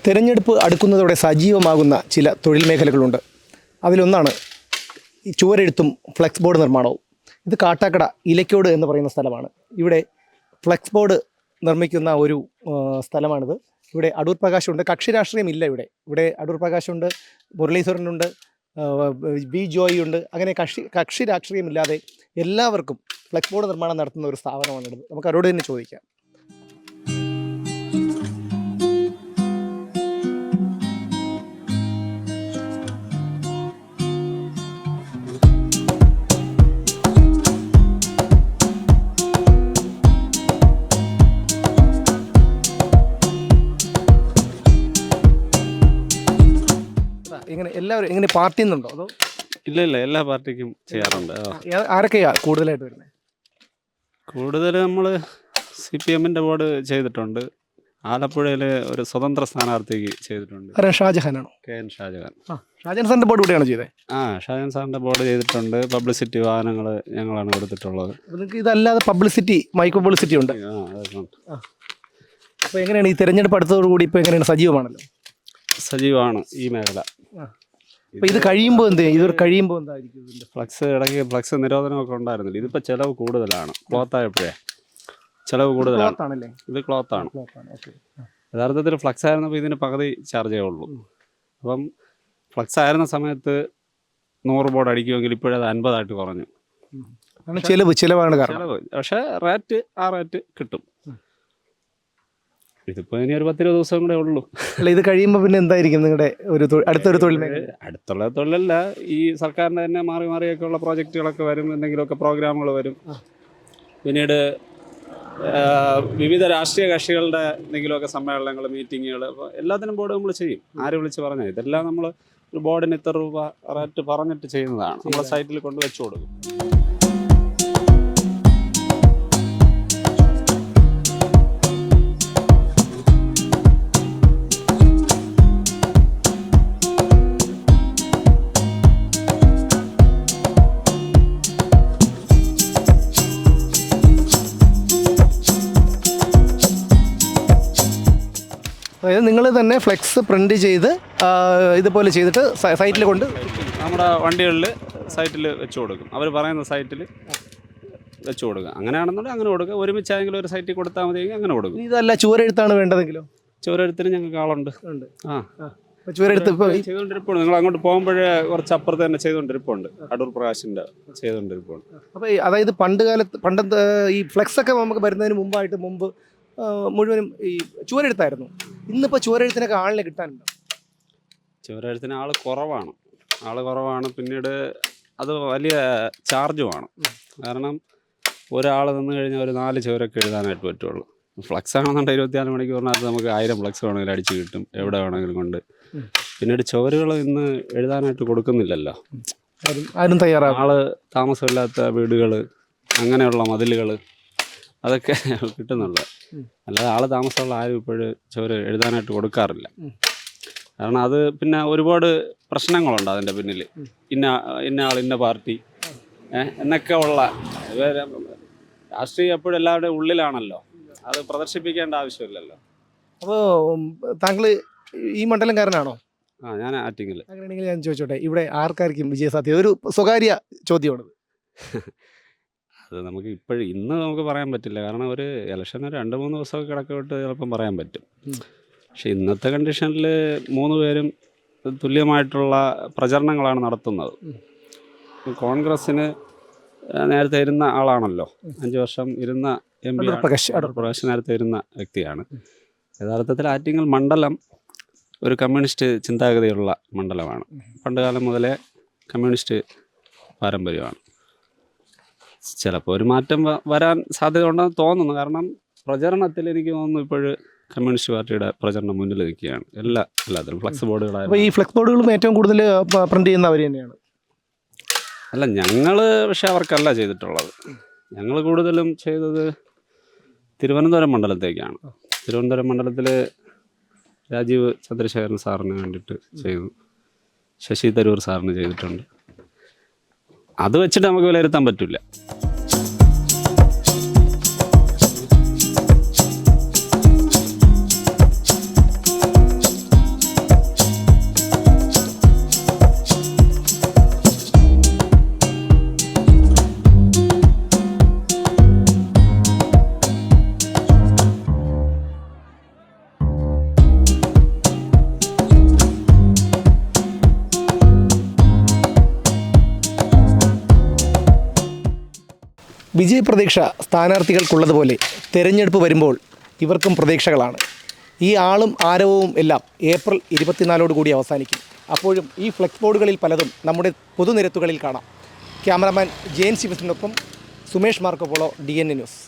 തിരഞ്ഞെടുപ്പ് അടുക്കുന്നതോടെ സജീവമാകുന്ന ചില തൊഴിൽ മേഖലകളുണ്ട്. അതിലൊന്നാണ് ഈ ചുവരെഴുത്തും ഫ്ലെക്സ് ബോർഡ് നിർമ്മാണവും. ഇത് കാട്ടാക്കട ഇലക്കോട് എന്ന് പറയുന്ന സ്ഥലമാണ്. ഇവിടെ ഫ്ലെക്സ് ബോർഡ് നിർമ്മിക്കുന്ന ഒരു സ്ഥലമാണിത്. ഇവിടെ അടൂർ പ്രകാശുണ്ട്. കക്ഷി രാഷ്ട്രീയമില്ല ഇവിടെ അടൂർ പ്രകാശുണ്ട്, മുരളീധരനുണ്ട്, ബി ജോയി ഉണ്ട്. അങ്ങനെ കക്ഷി രാഷ്ട്രീയമില്ലാതെ എല്ലാവർക്കും ഫ്ലെക്സ് ബോർഡ് നിർമ്മാണം നടത്തുന്ന ഒരു സ്ഥാപനമാണിത്. നമുക്ക് അവരോട് തന്നെ ചോദിക്കാം. എല്ലാവരും എങ്ങനെ പാർട്ടിയിൽ നിന്നുണ്ടോ അതോ? ഇല്ല, എല്ലാ പാർട്ടിക്കും ചെയ്യാറുണ്ട്. ആരൊക്കെയാ കൂടുതലായിട്ട് വരുന്നത്? കൂടുതൽ നമ്മൾ CPM-ന്റെ ബോർഡ് ചെയ്തിട്ടുണ്ട്. ആലപ്പുഴയിൽ ഒരു സ്വതന്ത്ര സ്ഥാനാർത്ഥിക്ക് ചെയ്തിട്ടുണ്ട്. ഷാജഹാനാണോ? KN ഷാജഹാൻ. ഷാജഹാൻ സാറിൻ്റെ ബോർഡ് കൂടെയാണ് ചെയ്തത്? ഷാജഹാൻ സാറിൻ്റെ ബോർഡ് ചെയ്തിട്ടുണ്ട്. പബ്ലിസിറ്റി വാഹനങ്ങൾ ഞങ്ങളാണ് കൊടുത്തിട്ടുള്ളത്. നിങ്ങൾക്ക് ഇതല്ലാതെ പബ്ലിസിറ്റി, മൈക്രോ പബ്ലിസിറ്റി ഉണ്ട്. അപ്പോൾ എങ്ങനെയാണ് ഈ തിരഞ്ഞെടുപ്പ് അടുത്തതോടുകൂടി ഇപ്പോൾ എങ്ങനെയാണ്? സജീവമാണല്ലോ. സജീവമാണ് ഈ മേഖല. അപ്പോൾ ഇത് കഴിയുമ്പോൾ കഴിയുമ്പോൾ എന്തായിരിക്കും? ഇടയ്ക്ക് ഫ്ലക്സ് നിരോധനമൊക്കെ ഉണ്ടായിരുന്നില്ല. ഇതിപ്പോൾ ചിലവ് കൂടുതലാണ്. ക്ലോത്ത് ആയപ്പോഴേ ചിലവ് കൂടുതലാണ്. ഇത് ക്ലോത്താണ്. യഥാർത്ഥത്തിൽ ഫ്ലക്സ് ആയിരുന്നപ്പോൾ ഇതിന് പകുതി ചാർജേ ഉള്ളൂ. അപ്പം ഫ്ലക്സ് ആയിരുന്ന സമയത്ത് 100 ബോർഡ് അടിക്കുമെങ്കിൽ ഇപ്പോഴത് 50 ആയിട്ട് കുറഞ്ഞു. ചിലവാണ്. പക്ഷേ റേറ്റ് കിട്ടും. ഇതിപ്പോൾ ഇനി ഒരു 10-20 ദിവസം കൂടെ ഉള്ളൂ. അല്ല, ഇത് കഴിയുമ്പോൾ പിന്നെ എന്തായിരിക്കും നിങ്ങളുടെ അടുത്തൊരു തൊഴിൽ മേഖല? അടുത്തുള്ള തൊഴിലല്ല, ഈ സർക്കാരിൻ്റെ തന്നെ മാറിയൊക്കെ ഉള്ള പ്രോജക്റ്റുകളൊക്കെ വരും, എന്തെങ്കിലുമൊക്കെ പ്രോഗ്രാമുകൾ വരും. പിന്നീട് വിവിധ രാഷ്ട്രീയ കക്ഷികളുടെ എന്തെങ്കിലുമൊക്കെ സമ്മേളനങ്ങൾ, മീറ്റിങ്ങുകൾ, അപ്പോൾ എല്ലാത്തിനും ബോർഡ് നമ്മൾ ചെയ്യും. ആര് വിളിച്ച് പറഞ്ഞാൽ ഇതെല്ലാം നമ്മൾ ഒരു ബോർഡിന് ഇത്ര രൂപ റേറ്റ് പറഞ്ഞിട്ട് ചെയ്യുന്നതാണ്. നമ്മൾ സൈറ്റിൽ കൊണ്ട് വെച്ചു കൊടുക്കും. അതായത് നിങ്ങൾ തന്നെ ഫ്ലെക്സ് പ്രിന്റ് ചെയ്ത് ഇതുപോലെ ചെയ്തിട്ട് സൈറ്റിൽ കൊണ്ട് നമ്മുടെ വണ്ടികളിൽ സൈറ്റിൽ വെച്ച് കൊടുക്കും. അവർ പറയുന്ന സൈറ്റിൽ വെച്ച് കൊടുക്കുക. അങ്ങനെയാണെന്നുണ്ടെങ്കിൽ അങ്ങനെ കൊടുക്കുക. ഒരുമിച്ചായെങ്കിലും ഒരു സൈറ്റിൽ കൊടുത്താൽ മതിയെങ്കിൽ അങ്ങനെ കൊടുക്കും. ഇതല്ല ചുവരെഴുത്താണ് വേണ്ടതെങ്കിലോ? ചുവരെഴുത്തിന് ഞങ്ങൾക്ക് ആളുണ്ട്. ചുവരെഴുത്ത് ചെയ്തുകൊണ്ടിരിപ്പുണ്ട്. നിങ്ങൾ അങ്ങോട്ട് പോകുമ്പോഴേ കുറച്ച് അപ്പുറത്ത് തന്നെ ചെയ്തുകൊണ്ടിരിപ്പുണ്ട്. അടൂർ പ്രകാശിൻ്റെ ചെയ്തുകൊണ്ടിരിപ്പുണ്ട്. അപ്പോൾ അതായത് പണ്ടത്തെ ഈ ഫ്ലെക്സ് ഒക്കെ നമുക്ക് വരുന്നതിന് മുമ്പ് മുഴുവനും ഈ ചുവരെഴുത്തായിരുന്നു. ഇന്നിപ്പോൾ ചുവരെഴുത്തിനൊക്കെ ആളിനെ കിട്ടാനുണ്ടോ? ചുവരെഴുത്തിന് ആൾ കുറവാണ്. പിന്നീട് അത് വലിയ ചാർജുമാണ്. കാരണം ഒരാൾ നിന്ന് കഴിഞ്ഞാൽ ഒരു 4 ചുവരൊക്കെ എഴുതാനായിട്ട് പറ്റുള്ളൂ. ഫ്ലക്സ് ആണെന്നുണ്ടെങ്കിൽ 24 മണിക്കൂറിനകത്ത് നമുക്ക് 1000 ഫ്ലക്സ് വേണമെങ്കിലും അടിച്ച് കിട്ടും, എവിടെ വേണമെങ്കിലും കൊണ്ട്. പിന്നീട് ചുവരുകൾ ഇന്ന് എഴുതാനായിട്ട് കൊടുക്കുന്നില്ലല്ലോ. ആരും തയ്യാറാണ്. ആള് താമസമില്ലാത്ത വീടുകൾ, അങ്ങനെയുള്ള മതിലുകൾ, അതൊക്കെ കിട്ടുന്നുള്ളൂ. അല്ലാതെ ആൾ താമസമുള്ള ആരും ഇപ്പോഴും ചുവര് എഴുതാനായിട്ട് കൊടുക്കാറില്ല. കാരണം അത് പിന്നെ ഒരുപാട് പ്രശ്നങ്ങളുണ്ട് അതിൻ്റെ പിന്നിൽ. ഇന്ന ആൾ, ഇന്ന പാർട്ടി എന്നൊക്കെ ഉള്ള രാഷ്ട്രീയം എപ്പോഴും എല്ലാവരുടെയും ഉള്ളിലാണല്ലോ. അത് പ്രദർശിപ്പിക്കേണ്ട ആവശ്യമില്ലല്ലോ. അപ്പോൾ താങ്കൾ ഈ മണ്ഡലംകാരനാണോ? ഞാൻ ആറ്റിങ്ങൽ. അങ്ങനെയാണെങ്കിൽ ഞാൻ ചോദിച്ചോട്ടെ, ഇവിടെ ആർക്കായിരിക്കും വിജയസാധ്യത? ഒരു സ്വകാര്യ ചോദ്യമാണത്. അത് നമുക്ക് ഇന്ന് നമുക്ക് പറയാൻ പറ്റില്ല. കാരണം ഒരു ഇലക്ഷൻ 2-3 ദിവസമൊക്കെ കിടക്കോട്ട് ചിലപ്പം പറയാൻ പറ്റും. പക്ഷെ ഇന്നത്തെ കണ്ടീഷനിൽ 3 പേരും തുല്യമായിട്ടുള്ള പ്രചരണങ്ങളാണ് നടത്തുന്നത്. കോൺഗ്രസ്സിന് നേരത്തെ ഇരുന്ന ആളാണല്ലോ, 5 വർഷം ഇരുന്ന MP പ്രകാശ് നേരത്തെ ഇരുന്ന വ്യക്തിയാണ്. യഥാർത്ഥത്തിൽ ആറ്റിങ്ങൽ മണ്ഡലം ഒരു കമ്മ്യൂണിസ്റ്റ് ചിന്താഗതിയുള്ള മണ്ഡലമാണ്. പണ്ടുകാലം മുതലേ കമ്മ്യൂണിസ്റ്റ് പാരമ്പര്യമാണ്. ചിലപ്പോൾ ഒരു മാറ്റം വരാൻ സാധ്യത ഉണ്ടെന്ന് തോന്നുന്നു. കാരണം പ്രചരണത്തിൽ എനിക്ക് തോന്നുന്നു ഇപ്പോഴും കമ്മ്യൂണിസ്റ്റ് പാർട്ടിയുടെ പ്രചരണം മുന്നിൽ നിൽക്കുകയാണ്. എല്ലാത്തിലും ഫ്ലെക്സ് ബോർഡുകളാണ്. അപ്പോൾ ഈ ഫ്ലെക്സ് ബോർഡുകളും ഏറ്റവും കൂടുതൽ പ്രിന്റ് ചെയ്യുന്ന അവർ തന്നെയാണ്? അല്ല, ഞങ്ങൾ പക്ഷെ അവർക്കല്ല ചെയ്തിട്ടുള്ളത്. ഞങ്ങൾ കൂടുതലും ചെയ്തത് തിരുവനന്തപുരം മണ്ഡലത്തേക്കാണ്. തിരുവനന്തപുരം മണ്ഡലത്തിൽ രാജീവ് ചന്ദ്രശേഖരൻ സാറിന് വേണ്ടിയിട്ട് ചെയ്തു, ശശി തരൂർ സാറിന് ചെയ്തിട്ടുണ്ട്. അത് വെച്ചിട്ട് നമുക്ക് വിലയിരുത്താൻ പറ്റില്ല. വിജയപ്രതീക്ഷ സ്ഥാനാർത്ഥികൾക്കുള്ളതുപോലെ തെരഞ്ഞെടുപ്പ് വരുമ്പോൾ ഇവർക്കും പ്രതീക്ഷകളാണ്. ഈ ആളും ആരവവും എല്ലാം ഏപ്രിൽ 24 കൂടി അവസാനിക്കും. അപ്പോഴും ഈ ഫ്ലെക്സ് ബോർഡുകളിൽ പലതും നമ്മുടെ പൊതുനിരത്തുകളിൽ കാണാം. ക്യാമറാമാൻ ജെയിൻ ശിവസിനൊപ്പം സുമേഷ് മാർക്കോപോളോ, DN ന്യൂസ്.